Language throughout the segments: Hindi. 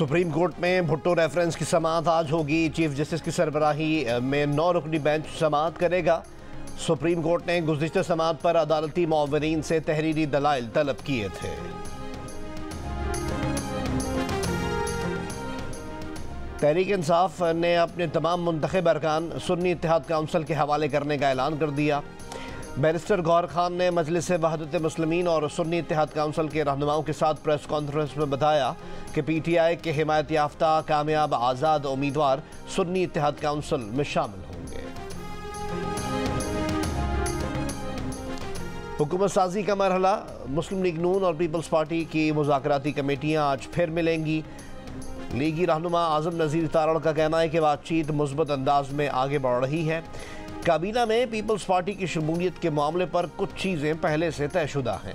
सुप्रीम कोर्ट में भुट्टो रेफरेंस की समाअत आज होगी। चीफ जस्टिस की सरबराही में 9 रुकनी बेंच समाअत करेगा। सुप्रीम कोर्ट ने गुज़िश्ता समाअत पर अदालती मुआवरीन से तहरीरी दलाइल तलब किए थे। तहरीक इंसाफ ने अपने तमाम मुंतखब अरकान सुन्नी इत्तेहाद काउंसिल के हवाले करने का ऐलान कर दिया। बैरिस्टर गौहर खान ने मजलिस वहदत मुस्लिमीन और सुन्नी इत्तेहाद काउंसिल के रहनुमाओं के साथ प्रेस कॉन्फ्रेंस में बताया कि पीटीआई के हिमायत याफ्ता कामयाब आज़ाद उम्मीदवार सुन्नी इत्तेहाद काउंसिल में शामिल होंगे। हुकूमत साजी का मरहला, मुस्लिम लीग नून और पीपल्स पार्टी की मुज़ाकराती कमेटियाँ आज फिर मिलेंगी। लीगी रहनुमा आज़म नज़ीर तारड़ का कहना है कि बातचीत मुस्बत अंदाज में आगे बढ़ रही है। काबीना में पीपल्स पार्टी की शमूलियत के मामले पर कुछ चीज़ें पहले से तयशुदा हैं।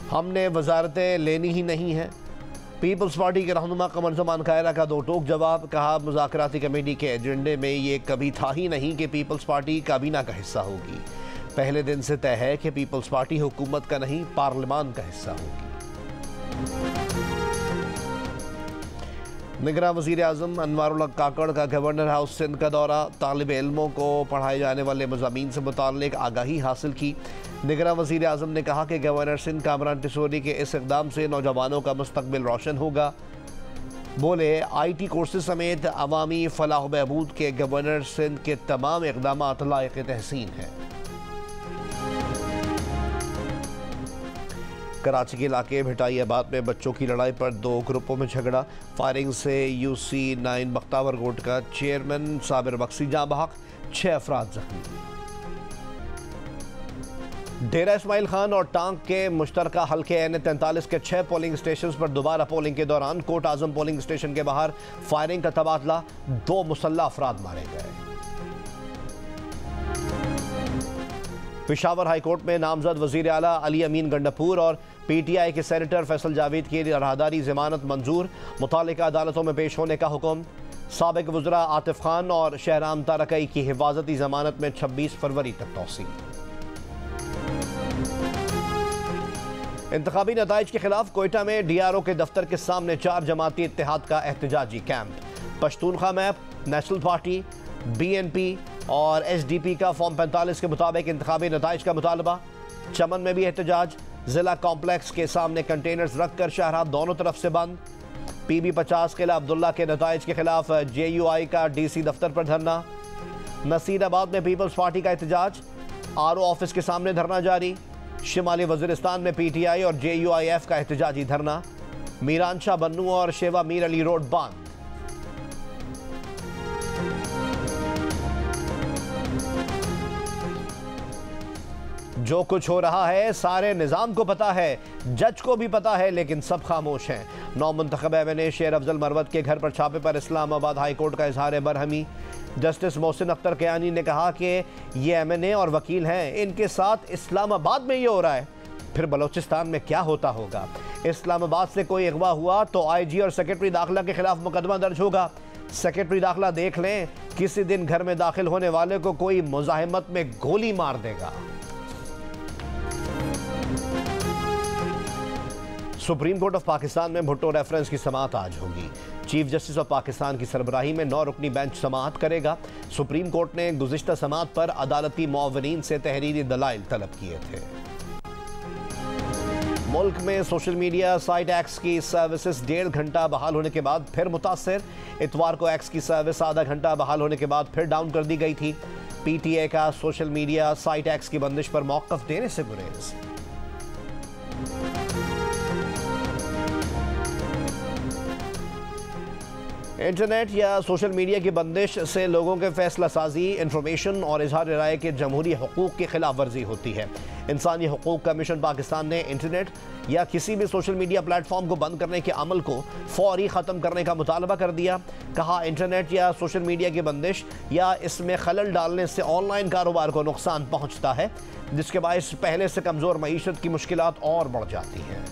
हमने वजारतें लेनी ही नहीं है। पीपल्स पार्टी के रहनुमा कमर ज़मान कायरा का दो टोक जवाब। कहा, मुज़ाकराती कमेटी के एजेंडे में ये कभी था ही नहीं कि पीपल्स पार्टी काबीना का हिस्सा होगी। पहले दिन से तय है कि पीपल्स पार्टी हुकूमत का नहीं, पार्लियामान का हिस्सा होगी। निगरान वज़ीर आज़म अनवारुल हक काकड़ का गवर्नर हाउस सिंध का दौरा। तालिब इल्मों को पढ़ाए जाने वाले मज़ामीन से मुताल्लिक़ आगाही हासिल की। निगरान वज़ीर आज़म ने कहा कि गवर्नर सिंध कामरान टिसोरी के इस इक़दाम से नौजवानों का मुस्तक़बिल रोशन होगा। बोले, IT कोर्सेज समेत अवामी फलाह व बहबूद के गवर्नर सिंध के तमाम इक़दामात लायक़ तहसीन हैं। कराची के इलाके भिटाइयाबाद में बच्चों की लड़ाई पर 2 ग्रुपों में झगड़ा। फायरिंग से UC9 बख्तावर गोट का चेयरमैन साबिर बख्शी जाँ बहक, 6 अफराद जख्मी। डेरा इस्माइल खान और टांग के मुश्तरका हल्के N43 के 6 पोलिंग स्टेशन पर दोबारा पोलिंग के दौरान कोट आजम पोलिंग स्टेशन के बाहर फायरिंग का तबादला। 2 मुसल्लह अफराद मारे गए। पेशावर हाई कोर्ट में नामजद वज़ीर आला अली अमीन गंडापुर और PTI के सेनेटर फैसल जावेद की राहदारी ज़मानत मंजूर। मुतालिका अदालतों में पेश होने का हुक्म। साबिक वज़रा आतिफ खान और शहराम तारकई की हिफाजती ज़मानत में 26 फरवरी तक तौसी। इंतखाबी नताइज के खिलाफ कोयटा में DRO के दफ्तर के सामने 4 जमाती इत्तेहाद का एहतजाजी कैंप। Pashtunkhwa MAP, national party, BNP और SDP का फॉर्म 45 के मुताबिक इंतखाबी नताइज का मुतालबा। चमन में भी एहतजाज। जिला कॉम्प्लेक्स के सामने कंटेनर्स रखकर शहरा दोनों तरफ से बंद। PB50 किला अब्दुल्ला के नताइज के खिलाफ JUI का DC दफ्तर पर धरना। नसीराबाद में पीपल्स पार्टी का एहतजाज। RO ऑफिस के सामने धरना जारी। शिमाली वज़ीरिस्तान में PTI और JUIF का एहतजाजी धरना। मीरानशाह बन्नू और शेवा मीर अली रोड बंद। जो कुछ हो रहा है सारे निज़ाम को पता है, जज को भी पता है, लेकिन सब खामोश हैं। 9 मुंतखब MNA शेर अफजल मरवत के घर पर छापे पर इस्लामाबाद हाई कोर्ट का इजहार बरहमी। जस्टिस मोहसिन अख्तर कयानी ने कहा कि ये MNA और वकील हैं, इनके साथ इस्लामाबाद में ये हो रहा है, फिर बलोचिस्तान में क्या होता होगा। इस्लामाबाद से कोई अगवा हुआ तो IG और सेक्रेटरी दाखिला के खिलाफ मुकदमा दर्ज होगा। सेक्रेटरी दाखिला देख लें, किसी दिन घर में दाखिल होने वाले को कोई मुजाहिमत में गोली मार देगा। सुप्रीम कोर्ट ऑफ पाकिस्तान में भुट्टो रेफरेंस की समाअत आज होगी। चीफ जस्टिस ऑफ पाकिस्तान की सरबराही में 9 रुकनी बेंच समाअत करेगा। सुप्रीम कोर्ट ने गुज़िश्ता समाअत पर अदालती मुआवरीन से तहरीरी दलाइल तलब किए थे। मुल्क में सोशल मीडिया साइट X की सर्विसेज 1.5 घंटा बहाल होने के बाद फिर मुतासर। इतवार को X की सर्विस आधा घंटा बहाल होने के बाद फिर डाउन कर दी गई थी। PTA का सोशल मीडिया साइट X की बंदिश पर मौक़िफ़ देने से गुरेज। इंटरनेट या सोशल मीडिया की बंदिश से लोगों के फैसला साजी, इंफॉर्मेशन और इजहार राय के जमहूरी हुकूक की खिलाफ वर्जी होती है। इंसानी हुकूक कमीशन पाकिस्तान ने इंटरनेट या किसी भी सोशल मीडिया प्लेटफॉर्म को बंद करने के अमल को फौरी ख़त्म करने का मुतालबा कर दिया। कहा, इंटरनेट या सोशल मीडिया की बंदिश या इसमें खलल डालने से ऑनलाइन कारोबार को नुकसान पहुँचता है, जिसके बायस पहले से कमज़ोर मईशत की मुश्किलात और बढ़ जाती हैं।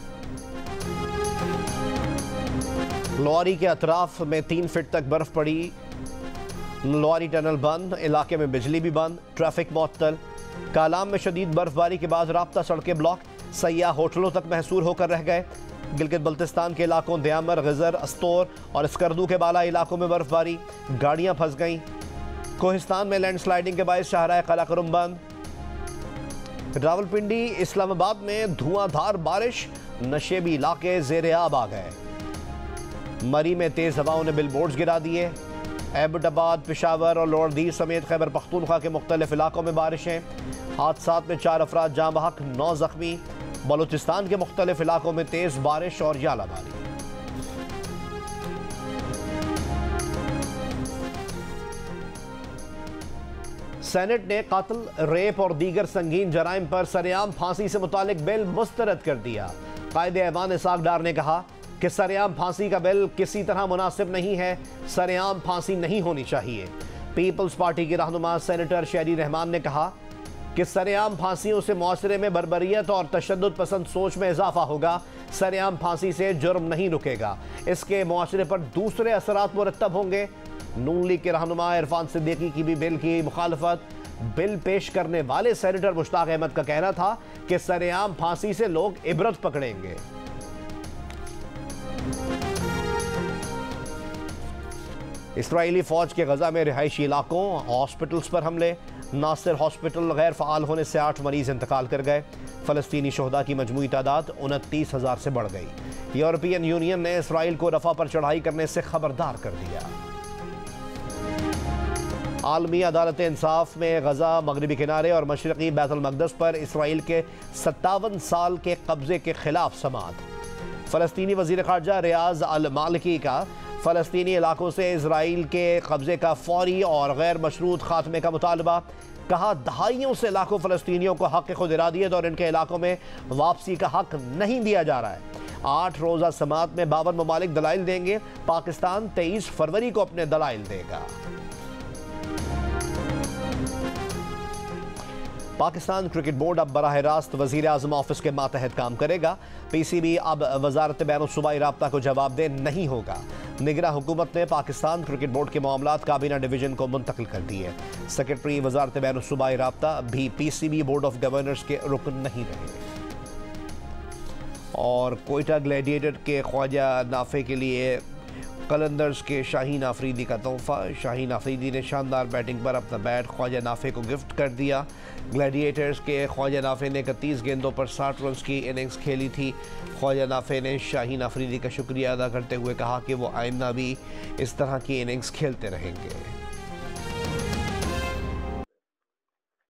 लोहारी के अतराफ में 3 फीट तक बर्फ पड़ी। लोहारी टनल बंद, इलाके में बिजली भी बंद, ट्रैफिक मुअत्तल। कालाम में शदीद बर्फबारी के बाद राब्ता सड़कें ब्लॉक, सयाह होटलों तक महसूर होकर रह गए। गिलगित बल्तिस्तान के इलाकों दयामर, गजर, अस्तोर और स्कर्दू के बाला इलाकों में बर्फबारी, गाड़ियां फंस गईं। कोहिस्तान में लैंडस्लाइडिंग के बायस शाहराह कराकोरम बंद। रावलपिंडी, इस्लामाबाद में धुआंधार बारिश, नशेबी इलाके जेर आब आ गए। मरी में तेज हवाओं ने बिलबोर्ड्स गिरा दिए। एबटाबाद, पेशावर और लोअर समेत खैबर पख्तूनख्वा के मुख्तलिफ इलाकों में बारिशें। हादसात में 4 अफराद जाँ बहक, 9 जख्मी। बलूचिस्तान के मुख्तलिफ इलाकों में तेज बारिश और यालाबारी। सेनेट ने कत्ल, रेप और दीगर संगीन जराइम पर सरेआम फांसी से मुतालिक बिल मुस्तरद कर दिया। कायदे ऐवान इसाक डार ने कहा कि सरेआम फांसी का बिल किसी तरह मुनासिब नहीं है, सरेआम फांसी नहीं होनी चाहिए। पीपल्स पार्टी की रहनुमा सेनेटर शेरी रहमान ने कहा कि सरेआम फांसियों से मुआशरे में बर्बरियत और तशद्दुद पसंद सोच में इजाफा होगा। सरेआम फांसी से जुर्म नहीं रुकेगा, इसके मुआशरे पर दूसरे असरात मुरतब होंगे। नून लीग के रहनुमा इरफान सिद्दीकी की भी बिल की मुखालफत। बिल पेश करने वाले सेनेटर मुश्ताक अहमद का कहना था कि सरेआम फांसी से लोग इबरत पकड़ेंगे। इस्राएली फौज के गजा में रिहायशी इलाकों, हॉस्पिटल्स पर हमले। नासिर हॉस्पिटल गैर फ़ाल होने से 8 मरीज इंतकाल कर गए। फ़लस्तीनी शोहदा की मजमूई तादाद 29,000 से बढ़ गई। यूरोपियन यूनियन ने इसराइल को रफ़ा पर चढ़ाई करने से खबरदार कर दिया। आलमी अदालत इंसाफ में गजा, मगरबी किनारे और मशरक़ी बैतुल मक़दस पर इसराइल के 57 साल के कब्ज़े के खिलाफ समाअत। फ़लस्तीनी वज़ीर ख़ारजा रियाज़ अल मालिकी का फ़लस्तीनी इलाकों से इसराइल के कब्ज़े का फ़ौरी और गैर मशरूत ख़ात्मे का मुतालबा। कहा, दहाइयों से लाखों फ़लस्तीनियों को हक़ खुद इरादियत और इनके इलाकों में वापसी का हक़ नहीं दिया जा रहा है। 8 रोज़ा समाअत में 52 ममालिक दलाइल देंगे। पाकिस्तान 23 फरवरी को अपने दलाइल देगा। पाकिस्तान क्रिकेट बोर्ड अब बराह रास्त वज़ीर आज़म ऑफिस के मातहत काम करेगा। PCB अब वजारत बैनुल-सूबाई राब्ता को जवाबदेह नहीं होगा। निगरां हुकूमत ने पाकिस्तान क्रिकेट बोर्ड के मामलात काबीना डिवीजन को मुंतकिल कर दिए। सेक्रेटरी वजारत बैनुल-सूबाई राब्ता भी PCB बोर्ड ऑफ गवर्नर्स के रुकन नहीं रहे। और कोयटा ग्लैडिएटर के ख्वाजा नाफे के लिए कलंदर्स के शाहीन आफरीदी का तोहफा। शाहीन आफरीदी ने शानदार बैटिंग पर अपना बैट ख्वाजा नाफे को गिफ्ट कर दिया। ग्लैडिएटर्स के ख्वाजा नाफे ने 31 गेंदों पर 60 रन की इनिंग्स खेली थी। ख्वाजा नाफे ने शाहीन आफरीदी का शुक्रिया अदा करते हुए कहा कि वो आइंदा भी इस तरह की इनिंग्स खेलते रहेंगे।